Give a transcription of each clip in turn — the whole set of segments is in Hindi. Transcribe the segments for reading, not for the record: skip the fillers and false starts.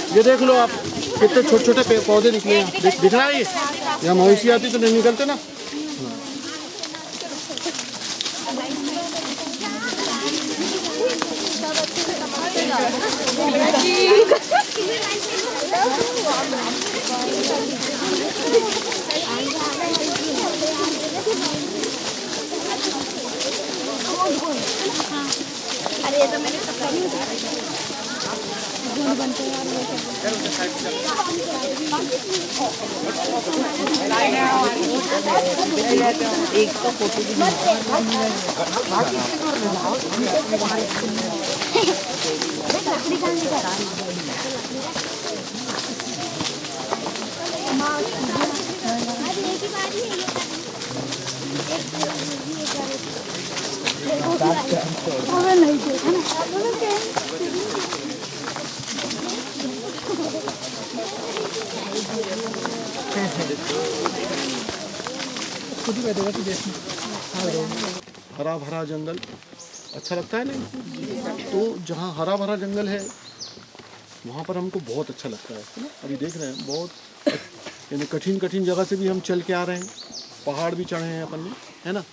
ये देख लो आप, कितने छोटे छोटे पौधे निकले हैं। दिख रहा है ये? यहाँ मवेशी आती तो नहीं निकलते ना। अरे तो मैंने कपड़ा नहीं उतारा। एक तो फोटो भी हरा भरा जंगल अच्छा लगता है नहीं? तो जहाँ हरा भरा जंगल है वहाँ पर हमको बहुत अच्छा लगता है ना। अभी देख रहे हैं बहुत यानी कठिन कठिन जगह से भी हम चल के आ रहे हैं, पहाड़ भी चढ़े हैं अपन ने, है ना।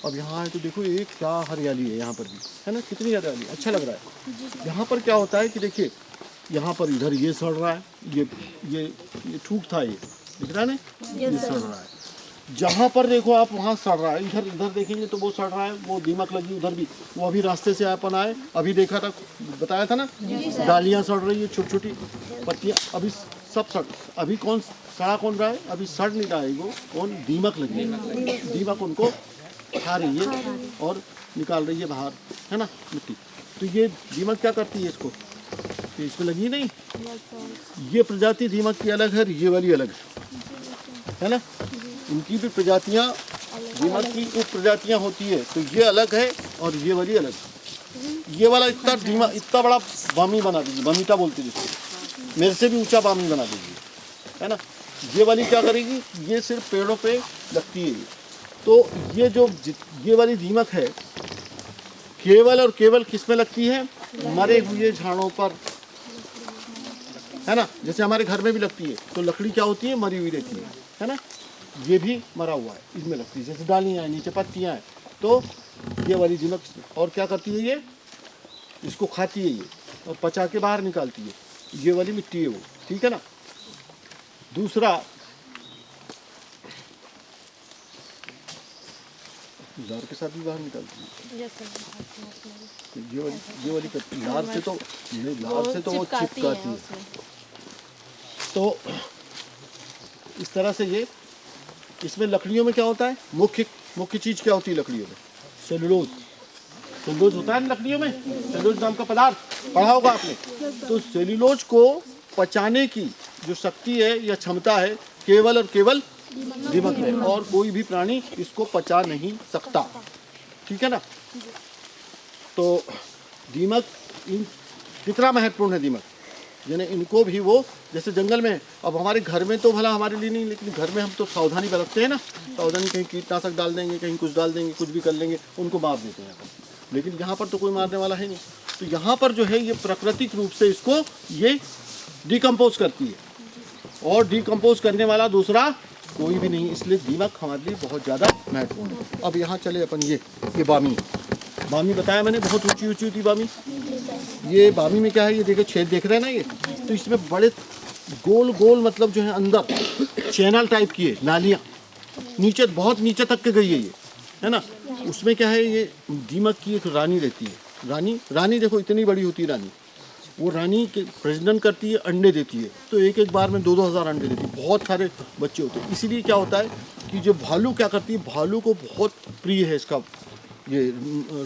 अब यहाँ है तो देखो एक क्या हरियाली है यहाँ पर भी, है ना, कितनी हरियाली, अच्छा लग रहा है। यहाँ पर क्या होता है कि देखिए यहाँ पर इधर ये सड़ रहा है, ये ठूक था, ये दिख रहा है ना, ये सड़ रहा है। जहाँ पर देखो आप वहाँ सड़ रहा है, इधर देखेंगे तो वो सड़ रहा है, वो दीमक लगी उधर भी, वो अभी रास्ते से अपन आए, अभी देखा था, बताया था ना, डालियाँ सड़ रही है, छोटी छोटी पत्तियाँ, अभी सब सड़, अभी कौन सड़ा कौन रहा है, अभी सड़ नहीं रहा है, वो कौन, दीमक लगी है, दीमक उनको खा रही है और निकाल रही है बाहर, है ना, मिट्टी। तो ये दीमक क्या करती है इसको, तो इसमें लगी नहीं, ये प्रजाति दीमक की अलग है, ये वाली अलग है ना। इनकी भी प्रजातियां, दीमक की उप प्रजातियां होती है, तो ये अलग है और ये वाली अलग। ये वाला इतना बड़ा बामी बना दीजिए, बमीटा बोलते हैं जिसको, मेरे से भी ऊंचा बामी बना दीजिए, है ना। ये वाली क्या करेगी, ये सिर्फ पेड़ों पे लगती है। तो ये वाली दीमक है केवल और केवल किस में लगती है, मरे हुए झाड़ों पर, है ना। जैसे हमारे घर में भी लगती है, तो लकड़ी क्या होती है, मरी हुई रहती है ना। ये भी मरा हुआ है, इसमें लगती है, जैसे डालियाँ हैं, नीचे पत्तियाँ हैं, तो ये वाली दीमक। और क्या करती है, ये इसको खाती है ये और पचा के बाहर निकालती है, ये वाली मिट्टी है वो, ठीक है ना। दूसरा लार के साथ भी बाहर निकालती है, ये वाली करती है, लार से तो वो चिपकाती है। तो इस तरह से ये, इसमें लकड़ियों में क्या होता है, मुख्य चीज क्या होती है लकड़ियों में, सेलुलोज होता है ना लकड़ियों में, सेलुलोज नाम का पदार्थ पढ़ा होगा आपने। तो सेलुलोज को पचाने की जो शक्ति है या क्षमता है, केवल और केवल दीमक में, और कोई भी प्राणी इसको पचा नहीं सकता, ठीक है ना। तो दीमक कितना महत्वपूर्ण है दीमक, यानी इनको भी वो, जैसे जंगल में, अब हमारे घर में तो भला हमारे लिए नहीं, लेकिन घर में हम तो सावधानी बरतते हैं ना, सावधानी, कहीं कीटनाशक डाल देंगे, कहीं कुछ डाल देंगे, कुछ भी कर लेंगे, उनको मार देते हैं अपन। लेकिन यहाँ पर तो कोई मारने वाला है नहीं। तो यहाँ पर जो है ये प्राकृतिक रूप से इसको ये डिकम्पोज करती है, और डिकम्पोज करने वाला दूसरा कोई भी नहीं, इसलिए दीमक हमारे लिए बहुत ज़्यादा महत्वपूर्ण है। अब यहाँ चले अपन, ये बामी बताया मैंने, बहुत ऊंची होती बामी। ये बामी में क्या है, ये देखो छेद देख रहे हैं ना, ये तो इसमें बड़े गोल मतलब जो है अंदर चैनल टाइप की है, नालियाँ नीचे, बहुत नीचे तक के गई है ये, है ना। उसमें क्या है, ये दीमक की एक रानी रहती है, रानी देखो इतनी बड़ी होती है रानी, वो रानी के प्रजनन करती है, अंडे देती है, तो एक बार में 2-2 हज़ार अंडे देती है, बहुत सारे बच्चे होते हैं। इसीलिए क्या होता है कि जो भालू क्या करती है, भालू को बहुत प्रिय है इसका ये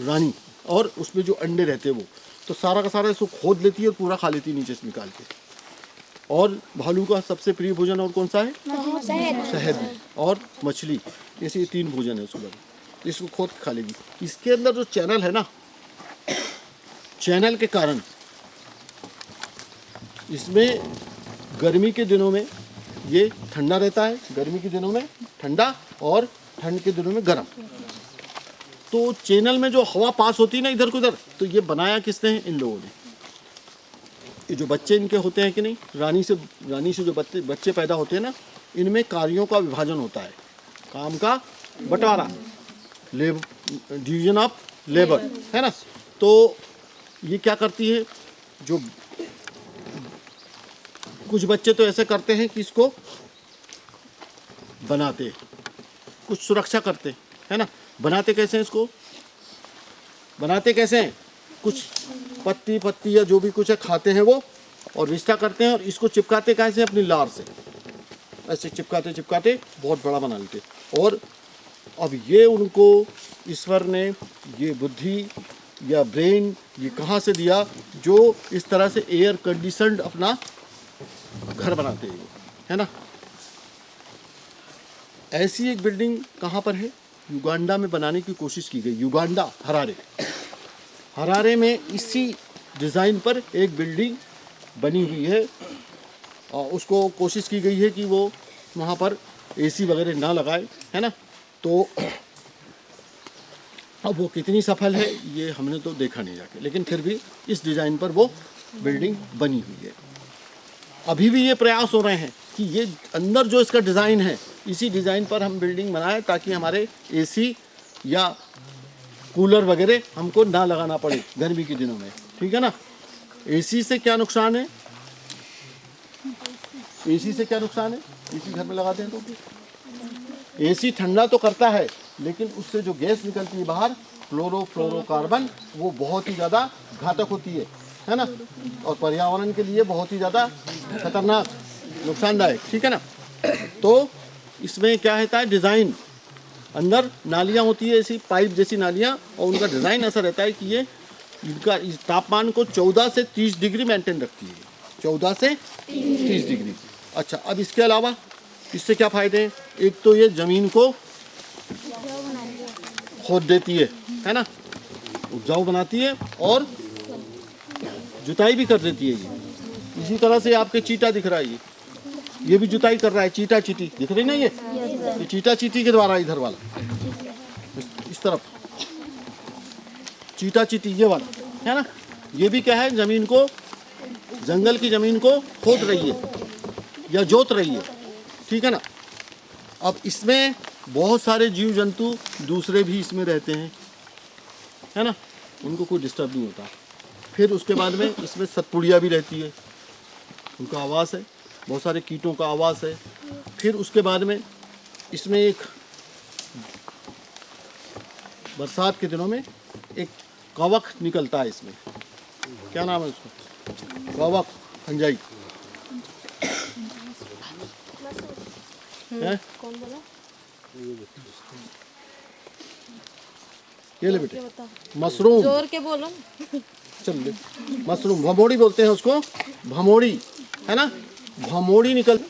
रानी, और उसमें जो अंडे रहते हैं वो, तो सारा का सारा इसको खोद लेती है और पूरा खा लेती है नीचे से निकाल के। और भालू का सबसे प्रिय भोजन और कौन सा है, शहद और मछली, ऐसे 3 भोजन है उसको, इसको खोद के खा लेगी। इसके अंदर जो चैनल है ना, चैनल के कारण इसमें गर्मी के दिनों में ये ठंडा रहता है, गर्मी के दिनों में ठंडा और ठंड के दिनों में गर्म। तो चैनल में जो हवा पास होती है ना इधर को उधर, तो ये बनाया किसने है, इन लोगों ने। ये जो बच्चे इनके होते हैं कि नहीं, रानी से जो बच्चे पैदा होते हैं ना, इनमें कार्यों का विभाजन होता है, काम का बंटवारा, डिवीजन ऑफ लेबर, है ना। तो ये क्या करती है, जो कुछ बच्चे तो ऐसे करते हैं कि इसको बनाते, कुछ सुरक्षा करते, है ना। बनाते कैसे हैं इसको, बनाते कैसे हैं, कुछ पत्ती या जो भी कुछ है खाते हैं वो, और रिश्ता करते हैं, और इसको चिपकाते कैसे, अपनी लार से ऐसे चिपकाते चिपकाते बहुत बड़ा बना लेते। और अब ये उनको ईश्वर ने ये बुद्धि या ब्रेन ये कहाँ से दिया, जो इस तरह से एयर कंडीशनड अपना घर बनाते हैं, है ना। ऐसी एक बिल्डिंग कहाँ पर है, युगांडा में बनाने की कोशिश की गई। युगांडा, हरारे में इसी डिज़ाइन पर एक बिल्डिंग बनी हुई है, और उसको कोशिश की गई है कि वो वहाँ पर एसी वगैरह ना लगाए, है ना। तो अब वो कितनी सफल है ये हमने तो देखा नहीं जाके, लेकिन फिर भी इस डिज़ाइन पर वो बिल्डिंग बनी हुई है। अभी भी ये प्रयास हो रहे हैं कि ये अंदर जो इसका डिज़ाइन है, इसी डिज़ाइन पर हम बिल्डिंग बनाएं, ताकि हमारे एसी या कूलर वगैरह हमको ना लगाना पड़े गर्मी के दिनों में, ठीक है ना। एसी से क्या नुकसान है, एसी से क्या नुकसान है, एसी घर में लगाते हैं तो एसी ठंडा तो करता है, लेकिन उससे जो गैस निकलती है बाहर, क्लोरोफ्लोरोकार्बन, वो बहुत ही ज़्यादा घातक होती है ना, और पर्यावरण के लिए बहुत ही ज़्यादा खतरनाक, नुकसानदायक, ठीक है ना। तो इसमें क्या रहता है, डिज़ाइन, अंदर नालियाँ होती है, ऐसी पाइप जैसी नालियाँ, और उनका डिज़ाइन ऐसा रहता है कि ये इनका इस तापमान को 14 से 30 डिग्री मेंटेन रखती है, 14 से 30 डिग्री। अच्छा, अब इसके अलावा इससे क्या फ़ायदे हैं, एक तो ये ज़मीन को खोद देती है ना, उपजाऊ बनाती है, और जुताई भी कर देती है। ये इसी तरह से आपके चीटा दिख रहा है, ये भी जुताई कर रहा है, चीटा चीटी दिख रही ना, ये चीटा चीटी के द्वारा, इधर वाला इस तरफ चीटा चीटी ये वाला, है ना। ये भी क्या है, ज़मीन को, जंगल की ज़मीन को खोद रही है या जोत रही है, ठीक है ना। अब इसमें बहुत सारे जीव जंतु दूसरे भी इसमें रहते हैं, है ना, उनको कोई डिस्टर्ब नहीं होता। फिर उसके बाद में इसमें सतपुड़िया भी रहती है, उनका आवास है, बहुत सारे कीटों का आवास है। फिर उसके बाद में इसमें एक बरसात के दिनों में एक कवक निकलता है इसमें, क्या नाम है उसका, कवक फंजाई है। कौन बोला? ये ले बेटे, मशरूम, जोर के बोलो। चल, मशरूम, भमोड़ी बोलते हैं उसको, भमोड़ी, है ना। भमोड़ी निकल,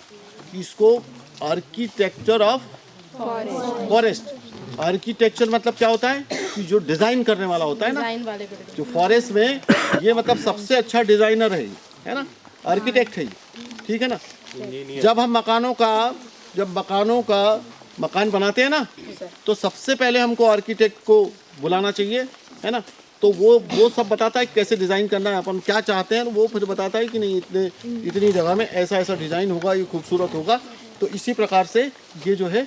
इसको आर्किटेक्चर ऑफ फॉरेस्ट। आर्किटेक्चर मतलब क्या होता है, कि जो डिज़ाइन करने वाला होता है ना, डिजाइन वाले बिल्डिंग। जो फॉरेस्ट में, ये मतलब सबसे अच्छा डिज़ाइनर है ना, आर्किटेक्ट है ये, ठीक है ना। जब हम मकान बनाते हैं ना, तो सबसे पहले हमको आर्किटेक्ट को बुलाना चाहिए, है ना। तो वो सब बताता है कैसे डिज़ाइन करना है, अपन क्या चाहते हैं, वो फिर बताता है कि नहीं इतनी जगह में ऐसा ऐसा डिज़ाइन होगा, ये खूबसूरत होगा। तो इसी प्रकार से ये जो है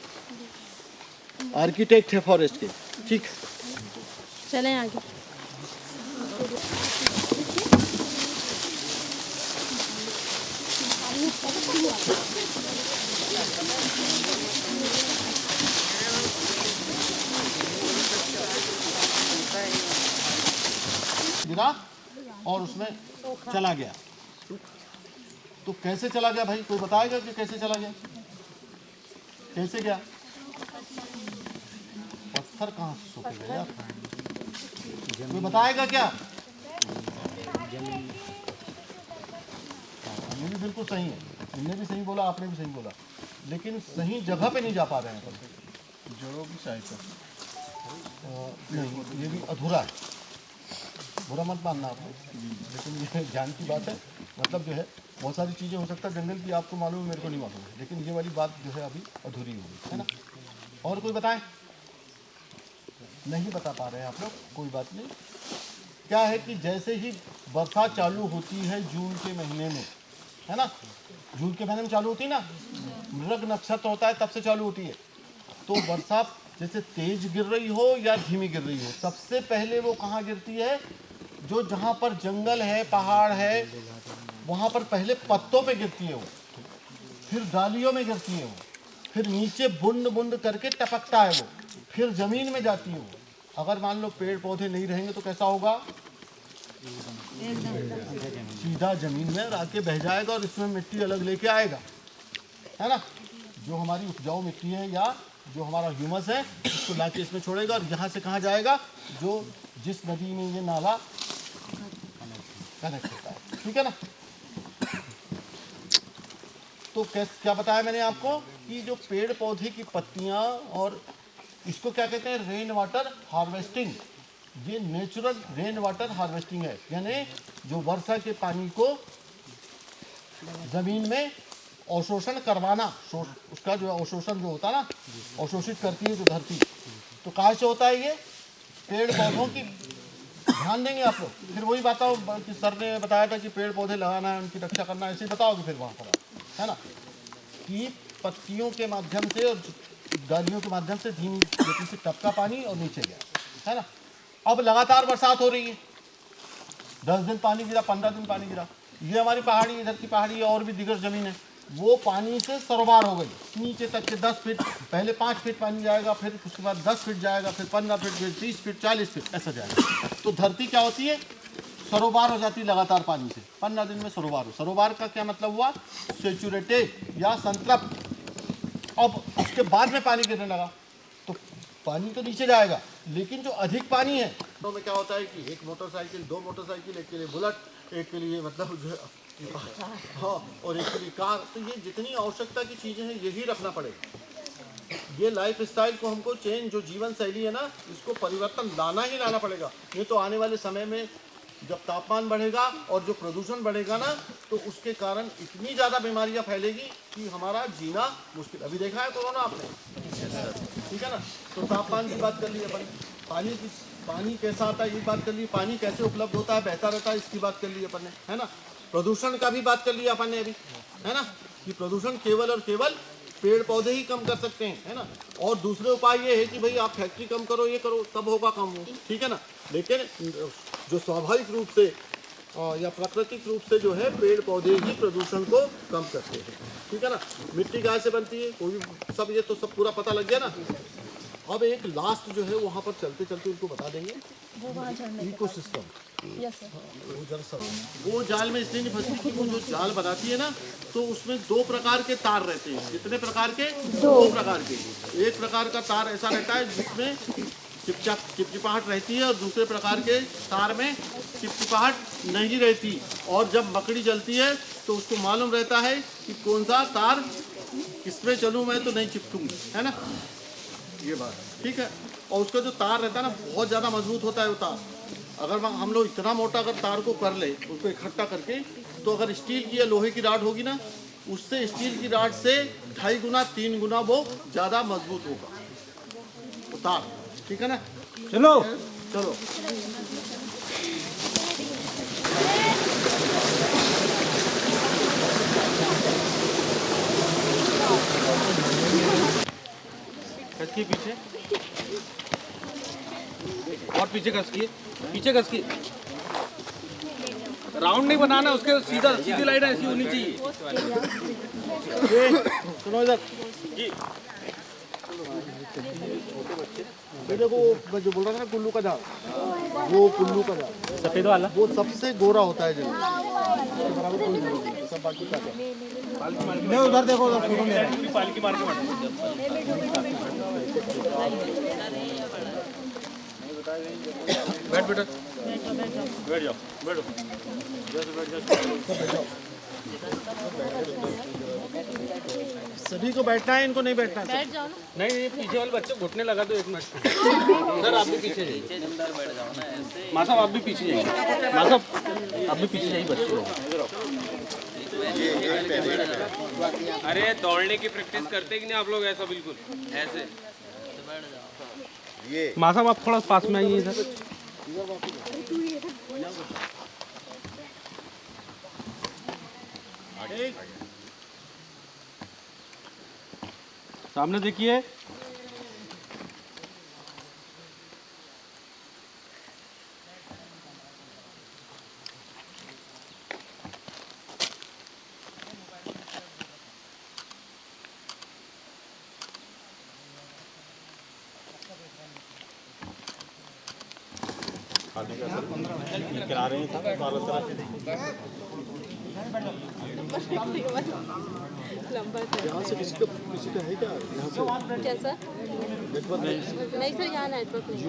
आर्किटेक्ट है फॉरेस्ट के, ठीक। चलें आगे। गिरा और उसमें चला गया। तो कैसे चला गया भाई, कोई बताएगा कि कैसे चला गया, कैसे गया, पत्थर कहाँ से सूखेगा यार, कोई बताएगा क्या। ये भी बिल्कुल सही है, इन्हें भी सही बोला, आपने भी सही बोला, लेकिन सही जगह पे नहीं जा पा रहे हैं, जड़ों की साइड पर नहीं, ये भी अधूरा है, बुरा मत मानना आपने, लेकिन ये ज्ञान की बात है। मतलब जो है बहुत सारी चीज़ें हो सकता है जंगल की आपको मालूम है, मेरे को नहीं मालूम है, लेकिन ये वाली बात जो है अभी अधूरी होगी, है ना। और कोई बताए, नहीं बता पा रहे हैं आप लोग, कोई बात नहीं। क्या है कि जैसे ही वर्षा चालू होती है जून के महीने में, है ना। जून के महीने में चालू होती है ना, मृग नक्षत्र होता है तब से चालू होती है। तो वर्षा जैसे तेज गिर रही हो या धीमी गिर रही हो, सबसे पहले वो कहाँ गिरती है, जो जहाँ पर जंगल है, पहाड़ है, वहाँ पर पहले पत्तों पे गिरती है वो, फिर डालियों में गिरती है वो, फिर नीचे बूंद बूंद करके टपकता है वो, फिर जमीन में जाती है वो। अगर मान लो पेड़ पौधे नहीं रहेंगे तो कैसा होगा, सीधा जमीन में आके बह जाएगा और इसमें मिट्टी अलग लेके आएगा, है ना। जो हमारी उपजाऊ मिट्टी है या जो हमारा ह्यूमस है उसको लाके इसमें छोड़ेगा और यहाँ से कहाँ जाएगा, जो जिस नदी में ये नाला कनेक्ट होता है, ठीक है ना। तो क्या बताया मैंने आपको कि जो पेड़ पौधे की पत्तियाँ, और इसको क्या कहते हैं, रेन वाटर हार्वेस्टिंग। ये नेचुरल रेन वाटर हार्वेस्टिंग है, यानी जो वर्षा के पानी को ज़मीन में अवशोषण करवाना, उसका जो अवशोषण जो होता है ना, अवशोषित करती है जो धरती, तो कहाँ से होता है ये, पेड़ पौधों की। ध्यान देंगे आप लोग, फिर वही बताओ कि सर ने बताया था कि पेड़ पौधे लगाना है, उनकी रक्षा करना है, ऐसे ही बताओगे फिर वहाँ पर, है ना, कि पत्तियों के माध्यम से और डालियों के माध्यम से धीमी गति से टपका पानी और नीचे गया, है ना। अब लगातार बरसात हो रही है, 10 दिन पानी गिरा, 15 दिन पानी गिरा। ये हमारी पहाड़ी, इधर की पहाड़ी है और भी दिगर ज़मीन है, वो पानी से सरोबार हो गई नीचे तक के 10 फीट, पहले 5 फीट पानी जाएगा, फिर उसके बाद 10 फीट जाएगा, फिर 15 फीट, फिर 30 फीट, 40 फीट, ऐसा जाएगा। तो धरती क्या होती है, सरोबार हो जाती है लगातार पानी से। 15 दिन में सरोबार हो, सरोबार का क्या मतलब हुआ, सेचुरेटेड या संतृप्त। अब उसके बाद में पानी गिरने लगा तो पानी तो नीचे जाएगा, लेकिन जो अधिक पानी है तो में क्या होता है कि एक मोटरसाइकिल, 2 मोटरसाइकिल, एक के लिए बुलेट, एक के लिए मतलब जो है हाँ, और एक के लिए कार, तो ये जितनी आवश्यकता की चीज़ें हैं यही रखना पड़ेगा। ये लाइफ स्टाइल को हमको चेंज, जो जीवन शैली है ना, इसको परिवर्तन लाना ही लाना पड़ेगा। नहीं तो आने वाले समय में जब तापमान बढ़ेगा और जो प्रदूषण बढ़ेगा ना, तो उसके कारण इतनी ज़्यादा बीमारियां फैलेगी कि हमारा जीना मुश्किल। अभी देखा है कोरोना आपने, ठीक है ना। तो तापमान की बात कर ली अपन, पानी कैसा आता है ये बात कर ली, पानी कैसे उपलब्ध होता है, बहता रहता है, इसकी बात कर ली अपन ने, है ना। प्रदूषण का भी बात कर लिया अपन ने अभी, है ना, कि प्रदूषण केवल और केवल पेड़ पौधे ही कम कर सकते हैं, है ना। और दूसरे उपाय ये है कि भाई आप फैक्ट्री कम करो, ये करो, तब होगा कम हो, ठीक है ना। लेकिन जो स्वाभाविक रूप से या प्राकृतिक रूप से जो है पेड़ पौधे ही प्रदूषण को कम करते हैं, ठीक है ना। मिट्टी गाय से बनती है, कोई सब, ये तो सब पूरा पता लग गया ना। अब एक लास्ट जो है वहाँ पर चलते चलते उनको बता देंगे, इकोसिस्टम। वो जाल में इसलिए नहीं फंसती कि वो जो जाल बनाती है ना, तो उसमें 2 प्रकार के तार रहते हैं। कितने प्रकार के, 2 प्रकार के। एक प्रकार का तार ऐसा रहता है जिसमें चिपचिपाहट रहती है, और दूसरे प्रकार के तार में चिपचिपाहट नहीं रहती, और जब मकड़ी जलती है तो उसको मालूम रहता है कि कौन सा तार किसमें चलूँ मैं तो नहीं चिपकूंगी, है ना, ये बात ठीक है। और उसका जो तार रहता है ना, बहुत ज़्यादा मजबूत होता है वो तार। अगर हम लोग इतना मोटा अगर तार को कर ले, उसको इकट्ठा करके, तो अगर स्टील की या लोहे की राड होगी ना, उससे स्टील की राड से 2.5 गुना 3 गुना वो ज़्यादा मजबूत होगा वो तार, ठीक है ना। चलो चलो कसकी पीछे और पीछे कसकी, पीछे कसकी। राउंड नहीं बनाना, उसके सीधा सीधी लाइन ऐसी होनी चाहिए। सुनो इधर जी, ये देखो मैं जो बोल रहा था ना, कुल्लू का जाल, वो कुल्लू का जाल सफेद वाला वो सबसे गोरा होता है जल्दी, बराबर कोई नहीं होता, सब बाकी का क्या। उधर देखो, उधर फोटो ले रहा है। पालकी मार के बैठ बेटा, बैठ जाओ, बैठो, सभी को बैठना है, इनको नहीं बैठना है। बैठ जाओ ना। नहीं, पीछे वाले बच्चे घुटने लगा दो 1 मिनट। सर आप भी पीछे जाइए, माँ साहब आप भी पीछे जाइए, माँ साहब आप भी पीछे जाइए बच्चे। अरे दौड़ने की प्रैक्टिस करते कि नहीं आप लोग, ऐसा बिल्कुल ऐसे। माँ साहब आप थोड़ा पास में आइए इधर। सामने देखिए। किनारे था यहाँ से किसी का है क्या यहाँ से क्या सर? नेटवर्क नहीं सर, यहाँ नेटवर्क नहीं।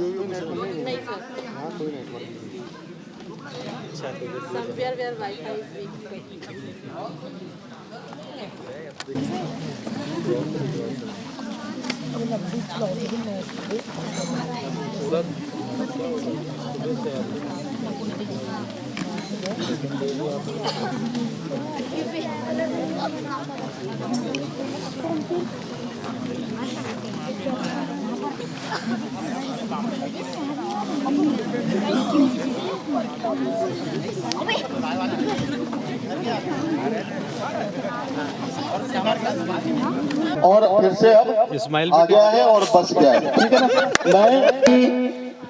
नहीं सर, हाँ कोई network somewhere where wifi is weak. और फिर से अब इस्माइल आ गया है और बस गया है, ठीक है ना।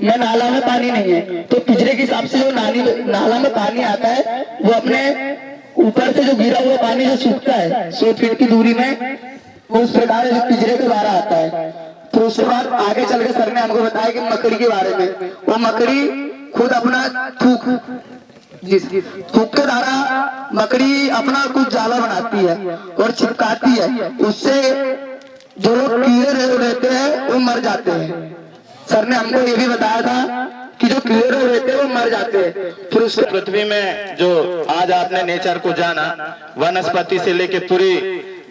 मैं नाला में पानी नहीं है तो पिछड़े के हिसाब से जो नाला में पानी आता है वो अपने ऊपर से जो गिरा हुआ पानी जो सूखता है 100 फीट की दूरी में, वो उस प्रकार जो पिछड़े के द्वारा आता है। तो उसके बाद आगे चल के सर ने हमको बताया कि मकड़ी के बारे में, वो मकड़ी खुद अपना थूक के द्वारा मकड़ी अपना कुछ जाला बनाती है और चिपकाती है, उससे जो लोग कीड़े रहते हैं वो मर जाते हैं। सर ने हमको ये भी बताया था कि जो कीड़े रहते हैं वो मर जाते हैं। फिर उस पृथ्वी में जो आज आपने नेचर को जाना, वनस्पति से लेके पूरी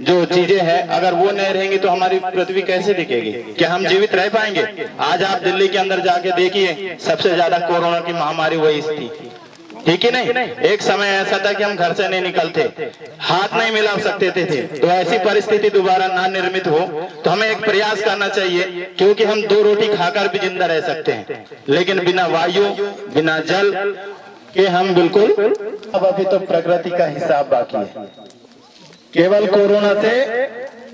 जो चीजें हैं, अगर वो नहीं रहेंगी तो हमारी पृथ्वी कैसे दिखेगी? क्या हम जीवित रह पाएंगे? आज आप दिल्ली के अंदर जाके देखिए, सबसे ज्यादा कोरोना की महामारी वही थी, ठीक है नहीं? एक समय ऐसा था कि हम घर से नहीं निकलते, हाथ नहीं मिला सकते थे। तो ऐसी परिस्थिति दोबारा ना निर्मित हो तो हमें एक प्रयास करना चाहिए, क्योंकि हम 2 रोटी खाकर भी जिंदा रह सकते हैं, लेकिन बिना वायु बिना जल के हम बिल्कुल। अब अभी तो प्रकृति का हिसाब बाकी है, केवल कोरोना से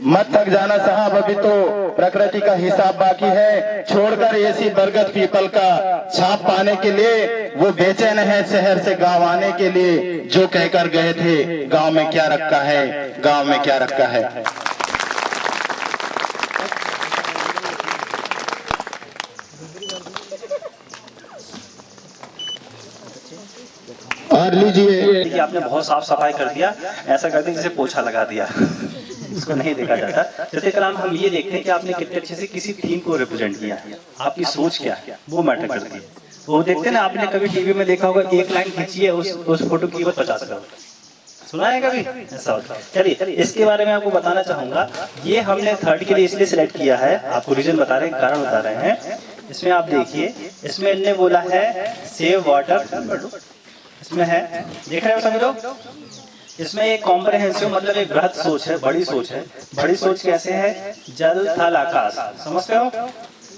मत थक जाना साहब, अभी तो प्रकृति का हिसाब बाकी है। छोड़कर ऐसी बरगद पीपल का छाप पाने के लिए वो बेचैन है शहर से गांव आने के लिए, जो कहकर गए थे गांव में क्या रखा है, गांव में क्या रखा है। और लीजिए कि आपने बहुत साफ सफाई कर दिया, ऐसा करते जैसे पोछा लगा दिया इसको नहीं देखा जाता। जैसे कलाम हम ये देखते हैं कि आपने कितने अच्छे से किसी थीम को रिप्रेजेंट किया है, आपकी सोच क्या है वो मैटर करती है। वो देखते हैं ना, आपने कभी टीवी में देखा होगा, एक लाइन खींची है उस फोटो की कीमत 50 करोड़, सुना है कभी? ऐसा होता है। चलिए इसके बारे में आपको बताना चाहूंगा। ये हमने 3rd के लिए इसलिए सिलेक्ट किया है, आपको रीजन बता रहे हैं, कारण बता रहे हैं। इसमें आप देखिए, इसमें इन्होंने बोला है सेव वाटर, इसमें है, देख रहे हो सभी लोग? इसमें एक कॉम्प्रहेंसिव मतलब एक बृहद सोच है, बड़ी सोच है। बड़ी सोच कैसे है? जल थल आकाश, समझते हो?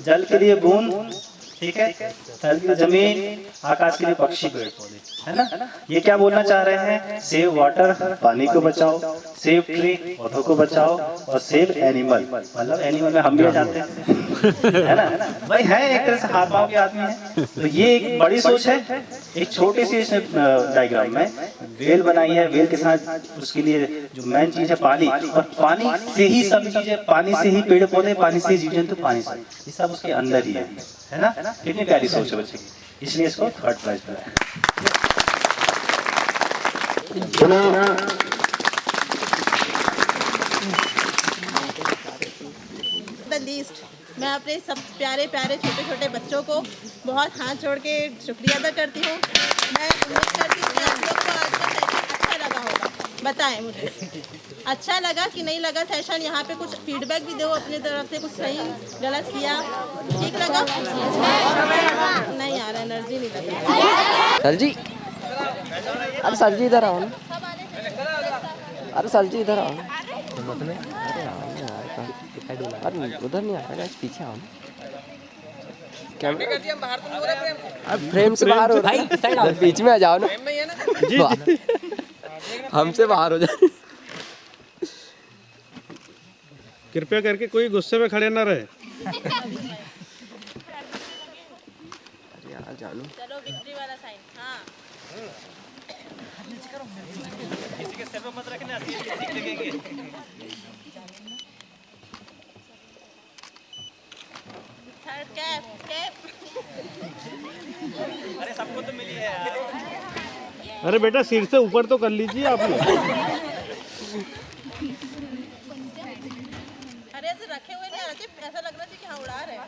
जल के लिए बूंद, ठीक है, थल की जमीन, आकाश के लिए पक्षी पेड़ पौधे, है ना? ये क्या बोलना चाह रहे हैं? सेव वाटर, पानी को बचाओ, सेव ट्री, पौधों को बचाओ, और सेव एनिमल, मतलब एनिमल में हम भी आ जाते हैं है ना? भाई है एक तरह से हाथ पांव के आदमी है। तो ये एक बड़ी सोच है। एक छोटी सी डायग्राम में वेल बनाई है, वेल के साथ उसके लिए जो मेन चीज है पानी, और पानी से ही सब चीजें, पानी से ही पेड़ पौधे, पानी से जीव जंतु, पानी से, ये सब उसके अंदर ही है ना? कितनी प्यारी सोच है बच्चे की, इसलिए इसको 3rd प्राइज मिला है। द लीस्ट मैं अपने सब प्यारे प्यारे छोटे छोटे बच्चों को बहुत हाथ जोड़ के शुक्रिया अदा करती हूँ। मैं उम्मीद करती हूँ कि आप लोग को आज का सेशन अच्छा लगा होगा। बताएं मुझे अच्छा लगा कि नहीं लगा सेशन? यहाँ पे कुछ फीडबैक भी दो अपनी तरफ से, कुछ सही गलत किया, ठीक लगा? नहीं आ रहा, एनर्जी नहीं लगा। सर जी, अरे सर जी इधर आओ ना, अरे सर जी इधर आओ ना, अरे उधर नहीं आ रहा, पीछे आओ ना, कैमरा अब फ्रेम से बाहर हो भाई, बीच में आ जाओ ना, हमसे बाहर हो जाए। कृपया करके कोई गुस्से में खड़े ना रहे। यार चालू चलो विक्ट्री वाला साइन। हाँ किसी के सिर पे मत रखना, सीख लगेंगे। Third cap cap. अरे सबको तो मिली है यार। अरे बेटा सिर से ऊपर तो कर लीजिए आप लोग। अरे ऐसे रखे हुए नहीं आना चाहिए, ऐसा लग रहा है कि हाँ उड़ा रहे हैं।